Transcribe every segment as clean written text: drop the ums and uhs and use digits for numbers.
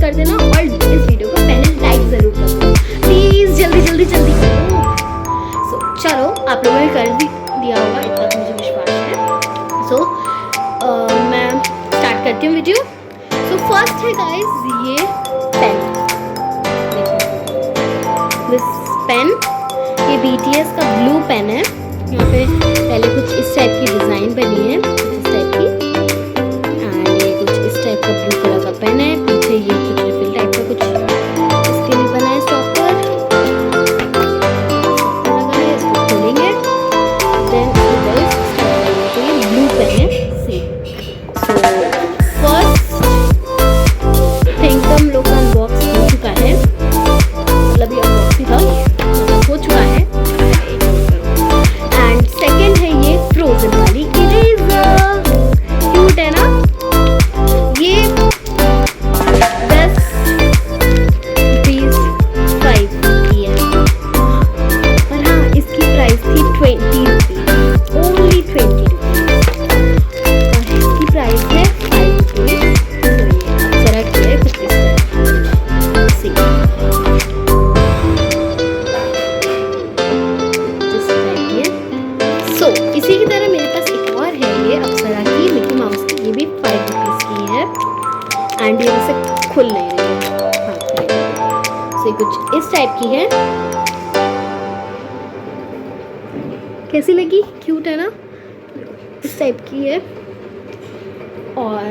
कर देना और इस वीडियो को पहले लाइक ज़रूर कर दो प्लीज़, जल्दी जल्दी जल्दी कर दो। सो चलो, आप लोगों ने कर दिया होगा, इतना तो मुझे विश्वास है। सो मैं स्टार्ट करती हूँ वीडियो। सो फर्स्ट है गाइस ये पेन, दिस पेन, ये BTS का ब्लू पेन है। यहाँ पे पहले कुछ इस टाइप की डिज़ाइन बनी है, इस टाइप की, एंड ये कुछ इस टाइप का ब्लू कलर का पेन है। पीछे ये कुछ रिफिल टाइप का कुछ इसके लिए बना है, स्टॉपर लगा है, इसको खोलेंगे देन तो ये ब्लू पेन है। सी सो फर्स्ट थिंग तो हम लोग का अनबॉक्स हो चुका है, मतलब ये अनबॉक्स ही था, मतलब हो चुका है। एंड सेकंड है ये फ्रोजन वाली इरेजर, क्यूट है ना। ये 10 ₹5 की है, और हाँ इसकी प्राइस थी 20 रुपीज़, ओनली 20 रुपीज़, और इसकी प्राइस है 5 रुपीज़। अप्सरा की है कुछ इस तरह से, सो इसी की तरह मेरे पास एक और है, ये अप्सरा की मिकी माउस की, ये भी 5 रुपीज़ की है, एंड ये वैसे खुल नहीं रही है। हाँ, सो कुछ इस टाइप की है। कैसी लगी? क्यूट है ना, इस टाइप की है। और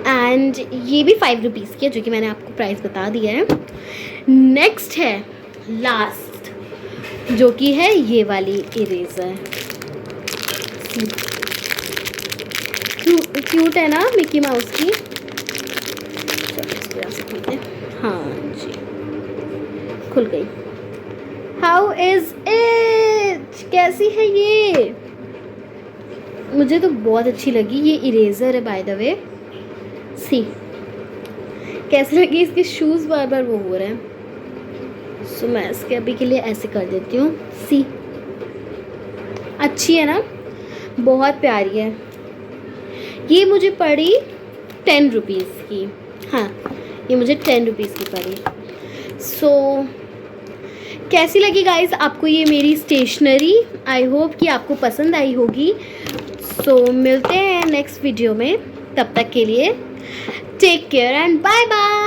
एंड ये भी 5 रुपीज़ की है, जो कि मैंने आपको प्राइस बता दिया है। नेक्स्ट है लास्ट, जो कि है ये वाली इरेजर, क्यूट है ना मिकी माउस की। हाँ जी, खुल गई। हाउ इज इट, कैसी है ये? मुझे तो बहुत अच्छी लगी। ये इरेजर है बाय द वे। सी कैसी लगी? इसके शूज़ बार बार वो हो रहे हैं, सो मैं इसके अभी के लिए ऐसे कर देती हूँ। सी अच्छी है ना, बहुत प्यारी है। ये मुझे पड़ी 10 रुपीज़ की, हाँ ये मुझे 10 रुपीज़ की पड़ी। सो कैसी लगी गाइस आपको ये मेरी स्टेशनरी? आई होप कि आपको पसंद आई होगी। सो मिलते हैं नेक्स्ट वीडियो में, तब तक के लिए take care and bye bye.